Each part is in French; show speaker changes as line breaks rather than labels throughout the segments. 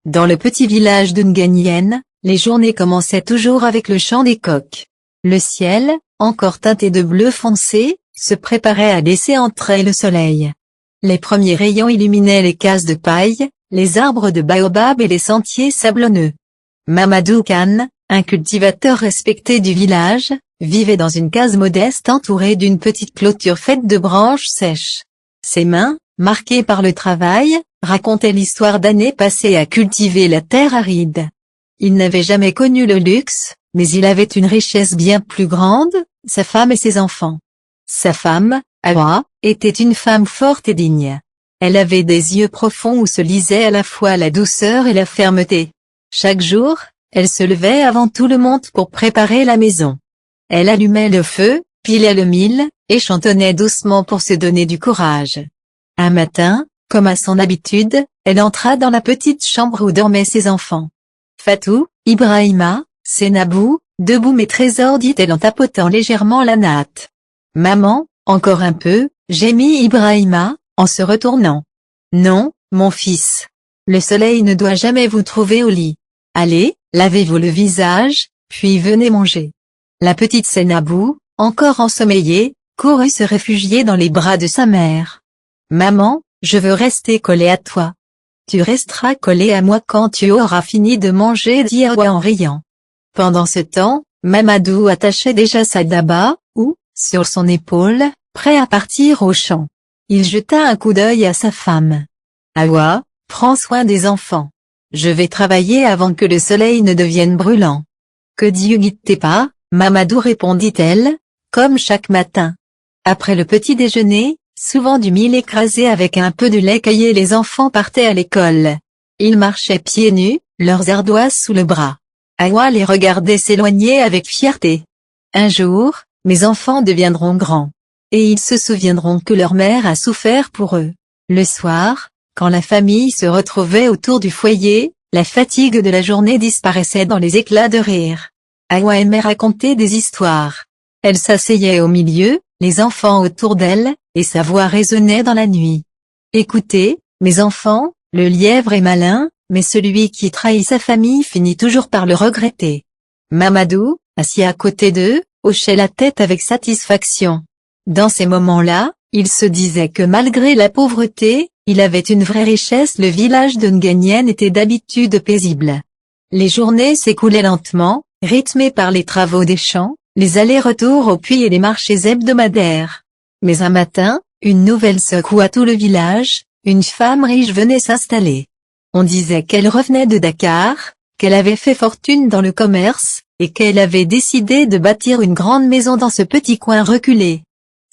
Dans le petit village de Nganyene, les journées commençaient toujours avec le chant des coqs. Le ciel, encore teinté de bleu foncé, se préparait à laisser entrer le soleil. Les premiers rayons illuminaient les cases de paille, les arbres de baobab et les sentiers sablonneux. Mamadou Kane, un cultivateur respecté du village, vivait dans une case modeste entourée d'une petite clôture faite de branches sèches. Ses mains, marquées par le travail, racontaient l'histoire d'années passées à cultiver la terre aride. Il n'avait jamais connu le luxe, mais il avait une richesse bien plus grande, sa femme et ses enfants. Sa femme, Awa, était une femme forte et digne. Elle avait des yeux profonds où se lisait à la fois la douceur et la fermeté. Chaque jour, elle se levait avant tout le monde pour préparer la maison. Elle allumait le feu, pilait le mil, et chantonnait doucement pour se donner du courage. Un matin, comme à son habitude, elle entra dans la petite chambre où dormaient ses enfants. Fatou, Ibrahima, Sénabou, debout mes trésors, dit-elle en tapotant légèrement la natte. Maman, encore un peu, gémit Ibrahima, en se retournant. Non, mon fils. Le soleil ne doit jamais vous trouver au lit. Allez, lavez-vous le visage, puis venez manger. La petite Sénabou, encore ensommeillée, courut se réfugier dans les bras de sa mère. Maman, je veux rester collée à toi. Tu resteras collée à moi quand tu auras fini de manger, dit Awa en riant. Pendant ce temps, Mamadou attachait déjà sa daba, ou, sur son épaule, prêt à partir au champ. Il jeta un coup d'œil à sa femme. Awa, prends soin des enfants. Je vais travailler avant que le soleil ne devienne brûlant. Que Dieu guide tes pas, Mamadou, répondit-elle, comme chaque matin. Après le petit déjeuner, souvent du mil écrasé avec un peu de lait cueilli, les enfants partaient à l'école. Ils marchaient pieds nus, leurs ardoises sous le bras. Awa les regardait s'éloigner avec fierté. Un jour, mes enfants deviendront grands. Et ils se souviendront que leur mère a souffert pour eux. Le soir, quand la famille se retrouvait autour du foyer, la fatigue de la journée disparaissait dans les éclats de rire. Awa aimait raconter des histoires. Elle s'asseyait au milieu, les enfants autour d'elle, et sa voix résonnait dans la nuit. Écoutez, mes enfants, le lièvre est malin, mais celui qui trahit sa famille finit toujours par le regretter. Mamadou, assis à côté d'eux, hochait la tête avec satisfaction. Dans ces moments-là, il se disait que malgré la pauvreté, il avait une vraie richesse. Le village de Nganyene était d'habitude paisible. Les journées s'écoulaient lentement, rythmées par les travaux des champs, les allers-retours au puits et les marchés hebdomadaires. Mais un matin, une nouvelle secoua tout le village, une femme riche venait s'installer. On disait qu'elle revenait de Dakar, qu'elle avait fait fortune dans le commerce, et qu'elle avait décidé de bâtir une grande maison dans ce petit coin reculé.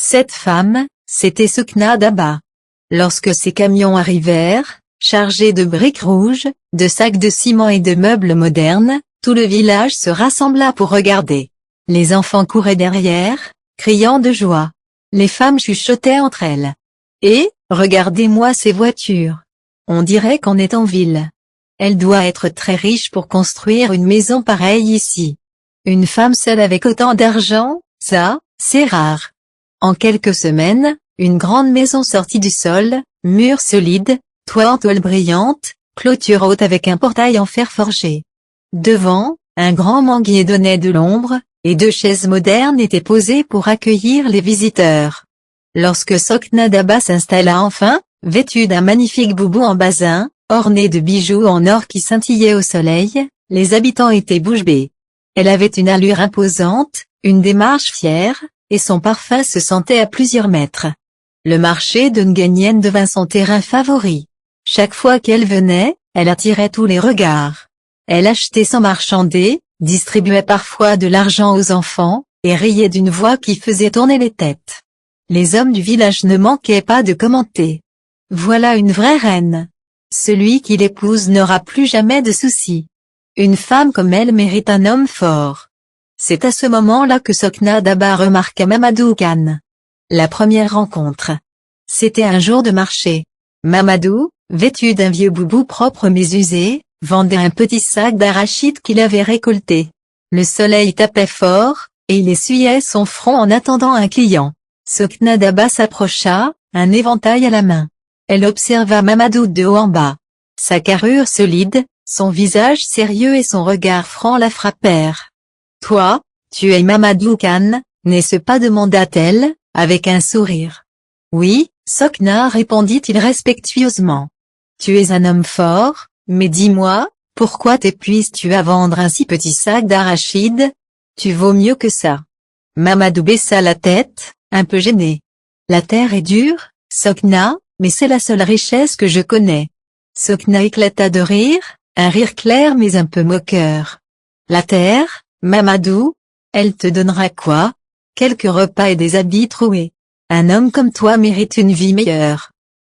Cette femme, c'était Sokna Daba. Lorsque ces camions arrivèrent, chargés de briques rouges, de sacs de ciment et de meubles modernes, tout le village se rassembla pour regarder. Les enfants couraient derrière, criant de joie. Les femmes chuchotaient entre elles. Et, regardez-moi ces voitures. On dirait qu'on est en ville. Elle doit être très riche pour construire une maison pareille ici. Une femme seule avec autant d'argent, ça, c'est rare. En quelques semaines, une grande maison sortit du sol, murs solides, toit en toile brillante, clôture haute avec un portail en fer forgé. Devant, un grand manguier donnait de l'ombre, et 2 chaises modernes étaient posées pour accueillir les visiteurs. Lorsque Sokna Daba s'installa enfin, vêtue d'un magnifique boubou en basin, orné de bijoux en or qui scintillaient au soleil, les habitants étaient bouche bée. Elle avait une allure imposante, une démarche fière, et son parfum se sentait à plusieurs mètres. Le marché de Nganyene devint son terrain favori. Chaque fois qu'elle venait, elle attirait tous les regards. Elle achetait sans marchander, distribuait parfois de l'argent aux enfants, et riait d'une voix qui faisait tourner les têtes. Les hommes du village ne manquaient pas de commenter. Voilà une vraie reine. Celui qui l'épouse n'aura plus jamais de soucis. Une femme comme elle mérite un homme fort. C'est à ce moment-là que Sokna Daba remarqua Mamadou Kane. La première rencontre. C'était un jour de marché. Mamadou, vêtu d'un vieux boubou propre mais usé, vendait un petit sac d'arachides qu'il avait récolté. Le soleil tapait fort, et il essuyait son front en attendant un client. Sokna Daba s'approcha, un éventail à la main. Elle observa Mamadou de haut en bas. Sa carrure solide, Son visage sérieux et son regard franc la frappèrent. « Toi, tu es Mamadou Khan, n'est-ce pas ?» demanda-t-elle, avec un sourire. « Oui, Sokna, répondit-il respectueusement. « Tu es un homme fort, mais dis-moi, pourquoi t'épuises-tu à vendre un si petit sac d'arachides? Tu vaux mieux que ça. » Mamadou baissa la tête, un peu gêné. « La terre est dure, Sokna, mais c'est la seule richesse que je connais. » Sokna éclata de rire, un rire clair mais un peu moqueur. « La terre, Mamadou? Elle te donnera quoi? Quelques repas et des habits troués. Un homme comme toi mérite une vie meilleure. »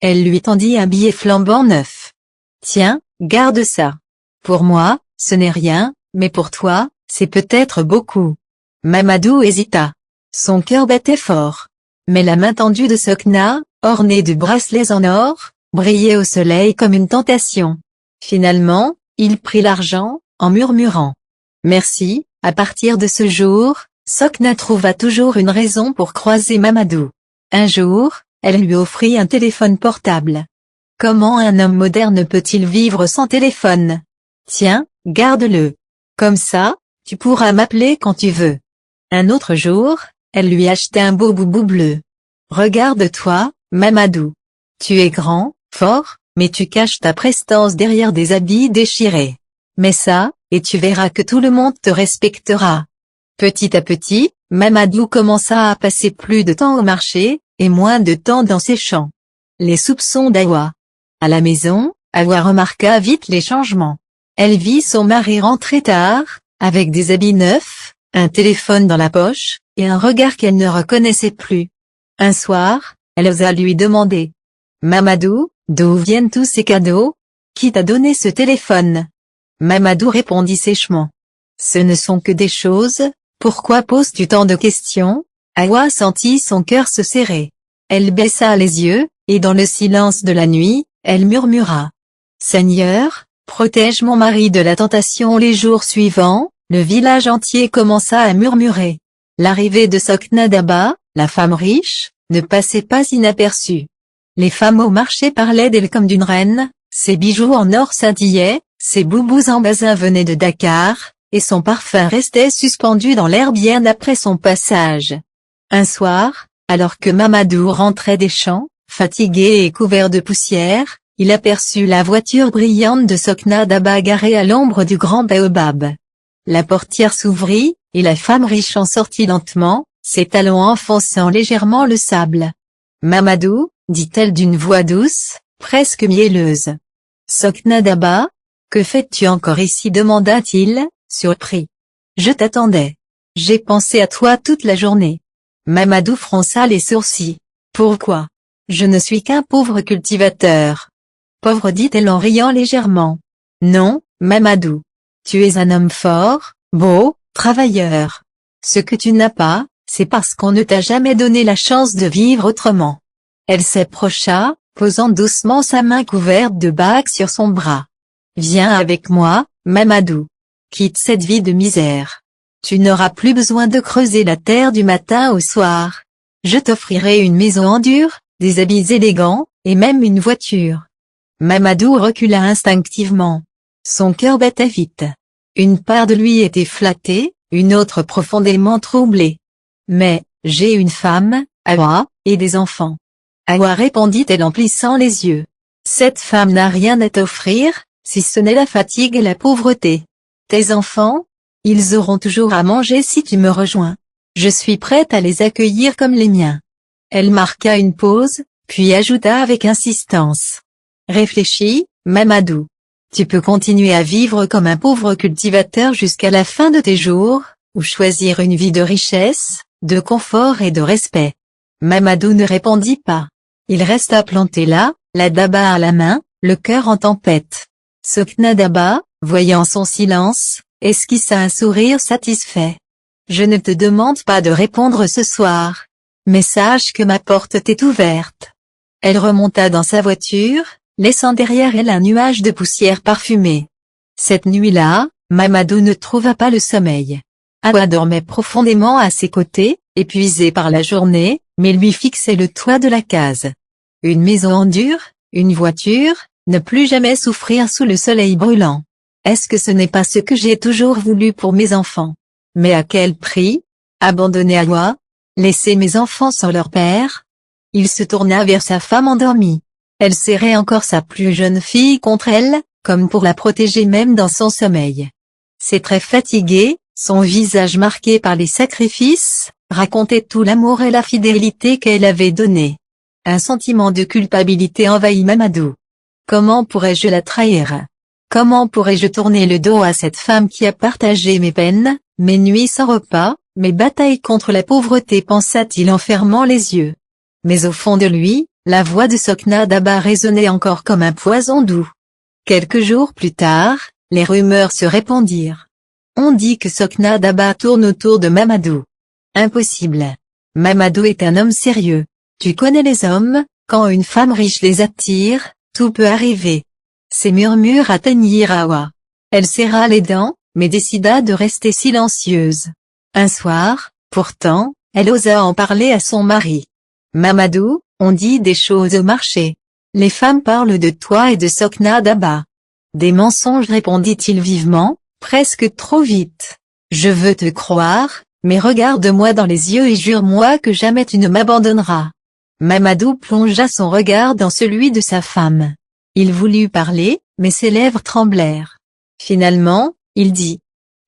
Elle lui tendit un billet flambant neuf. « Tiens, garde ça. Pour moi, ce n'est rien, mais pour toi, c'est peut-être beaucoup. » Mamadou hésita. Son cœur battait fort. Mais la main tendue de Sokna, ornée de bracelets en or, brillait au soleil comme une tentation. Finalement, il prit l'argent, en murmurant. « Merci. » À partir de ce jour, Sokna trouva toujours une raison pour croiser Mamadou. Un jour, elle lui offrit un téléphone portable. Comment un homme moderne peut-il vivre sans téléphone? Tiens, garde-le. Comme ça, tu pourras m'appeler quand tu veux. Un autre jour, elle lui achetait un beau boubou bleu. Regarde-toi, Mamadou. Tu es grand, fort, mais tu caches ta prestance derrière des habits déchirés. Mais ça, et tu verras que tout le monde te respectera. Petit à petit, Mamadou commença à passer plus de temps au marché, et moins de temps dans ses champs. Les soupçons d'Awa. À la maison, Awa remarqua vite les changements. Elle vit son mari rentrer tard, avec des habits neufs, un téléphone dans la poche, et un regard qu'elle ne reconnaissait plus. Un soir, elle osa lui demander. « Mamadou, d'où viennent tous ces cadeaux? Qui t'a donné ce téléphone ?» Mamadou répondit sèchement. « Ce ne sont que des choses, pourquoi poses-tu tant de questions ?» Awa sentit son cœur se serrer. Elle baissa les yeux, et dans le silence de la nuit, elle murmura. « Seigneur, protège mon mari de la tentation. » Les jours suivants, le village entier commença à murmurer. L'arrivée de Sokna Daba, la femme riche, ne passait pas inaperçue. Les femmes au marché parlaient d'elle comme d'une reine, ses bijoux en or scintillaient, ses boubous en basin venaient de Dakar, et son parfum restait suspendu dans l'air bien après son passage. Un soir, alors que Mamadou rentrait des champs, fatigué et couvert de poussière, il aperçut la voiture brillante de Sokna Daba garée à l'ombre du grand baobab. La portière s'ouvrit, et la femme riche en sortit lentement, ses talons enfonçant légèrement le sable. « Mamadou, » dit-elle d'une voix douce, presque mielleuse. « Sokna Daba, que fais-tu encore ici ?» demanda-t-il, surpris. « Je t'attendais. J'ai pensé à toi toute la journée. » Mamadou fronça les sourcils. « Pourquoi? Je ne suis qu'un pauvre cultivateur. »« Pauvre » dit-elle en riant légèrement. « Non, Mamadou. Tu es un homme fort, beau, travailleur. Ce que tu n'as pas, c'est parce qu'on ne t'a jamais donné la chance de vivre autrement. » Elle s'approcha, posant doucement sa main couverte de bagues sur son bras. « Viens avec moi, Mamadou. Quitte cette vie de misère. Tu n'auras plus besoin de creuser la terre du matin au soir. Je t'offrirai une maison en dur, des habits élégants, et même une voiture. » Mamadou recula instinctivement. Son cœur battait vite. Une part de lui était flattée, une autre profondément troublée. « Mais, j'ai une femme, Awa, et des enfants. » Awa répondit-elle en plissant les yeux. « Cette femme n'a rien à t'offrir, si ce n'est la fatigue et la pauvreté. Tes enfants? Ils auront toujours à manger si tu me rejoins. Je suis prête à les accueillir comme les miens. » Elle marqua une pause, puis ajouta avec insistance. « Réfléchis, Mamadou. Tu peux continuer à vivre comme un pauvre cultivateur jusqu'à la fin de tes jours, ou choisir une vie de richesse, de confort et de respect. » Mamadou ne répondit pas. Il resta planté là, la daba à la main, le cœur en tempête. Sokna Daba, voyant son silence, esquissa un sourire satisfait. « Je ne te demande pas de répondre ce soir. Mais sache que ma porte t'est ouverte. » Elle remonta dans sa voiture, laissant derrière elle un nuage de poussière parfumée. Cette nuit-là, Mamadou ne trouva pas le sommeil. Awa dormait profondément à ses côtés, épuisé par la journée, mais lui fixait le toit de la case. Une maison en dur, une voiture, ne plus jamais souffrir sous le soleil brûlant. Est-ce que ce n'est pas ce que j'ai toujours voulu pour mes enfants? Mais à quel prix? Abandonner Hawa? Laisser mes enfants sans leur père? Il se tourna vers sa femme endormie. Elle serrait encore sa plus jeune fille contre elle, comme pour la protéger même dans son sommeil. Ses traits fatigués, son visage marqué par les sacrifices, racontaient tout l'amour et la fidélité qu'elle avait donné. Un sentiment de culpabilité envahit Mamadou. Comment pourrais-je la trahir? Comment pourrais-je tourner le dos à cette femme qui a partagé mes peines, mes nuits sans repas, mes batailles contre la pauvreté, pensa-t-il en fermant les yeux. Mais au fond de lui, la voix de Sokna Daba résonnait encore comme un poison doux. Quelques jours plus tard, les rumeurs se répandirent. On dit que Sokna Daba tourne autour de Mamadou. Impossible. Mamadou est un homme sérieux. Tu connais les hommes, quand une femme riche les attire, tout peut arriver. Ces murmures atteignirent Hawa. Elle serra les dents, mais décida de rester silencieuse. Un soir, pourtant, elle osa en parler à son mari. Mamadou, on dit des choses au marché. Les femmes parlent de toi et de Sokna Daba. Des mensonges, répondit-il vivement, presque trop vite. Je veux te croire, mais regarde-moi dans les yeux et jure-moi que jamais tu ne m'abandonneras. Mamadou plongea son regard dans celui de sa femme. Il voulut parler, mais ses lèvres tremblèrent. Finalement, il dit.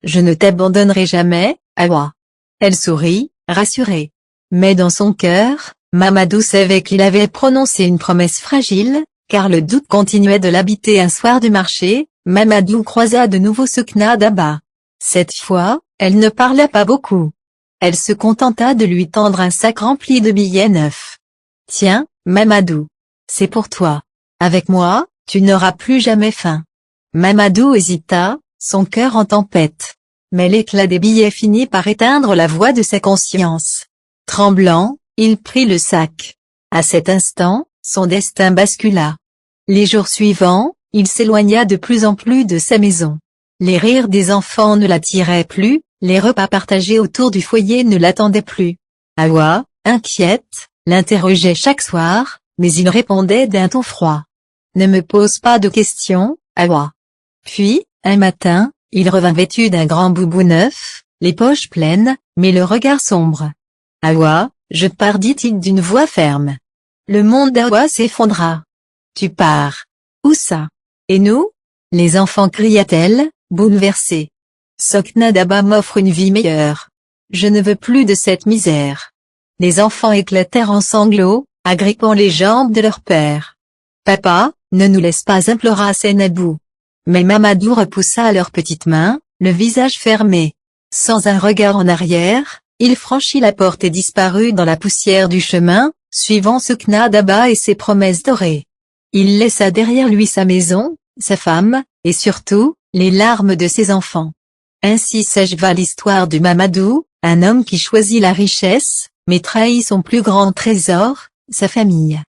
Je ne t'abandonnerai jamais, Hawa. Elle sourit, rassurée. Mais dans son cœur, Mamadou savait qu'il avait prononcé une promesse fragile, car le doute continuait de l'habiter. Un soir du marché, Mamadou croisa de nouveau Sokna Daba. Cette fois, elle ne parla pas beaucoup. Elle se contenta de lui tendre un sac rempli de billets neufs. Tiens, Mamadou. C'est pour toi. Avec moi, tu n'auras plus jamais faim. Mamadou hésita, son cœur en tempête. Mais l'éclat des billets finit par éteindre la voix de sa conscience. Tremblant, il prit le sac. À cet instant, son destin bascula. Les jours suivants, il s'éloigna de plus en plus de sa maison. Les rires des enfants ne l'attiraient plus, les repas partagés autour du foyer ne l'attendaient plus. Hawa, inquiète, l'interrogeait chaque soir, mais il répondait d'un ton froid. Ne me pose pas de questions, Hawa. Puis, un matin, il revint vêtu d'un grand boubou neuf, les poches pleines, mais le regard sombre. Hawa, je pars, dit-il d'une voix ferme. Le monde d'Hawa s'effondra. Tu pars. Où ça? Et nous? Les enfants, cria-t-elle, bouleversée. Sokna Daba m'offre une vie meilleure. Je ne veux plus de cette misère. Les enfants éclatèrent en sanglots, agrippant les jambes de leur père. Papa, ne nous laisse pas, implora Seynabou. Mais Mamadou repoussa leurs petites mains, le visage fermé. Sans un regard en arrière, il franchit la porte et disparut dans la poussière du chemin, suivant Sokna Daba et ses promesses dorées. Il laissa derrière lui sa maison, sa femme, et surtout, les larmes de ses enfants. Ainsi s'acheva l'histoire de Mamadou, un homme qui choisit la richesse, mais trahit son plus grand trésor, sa famille.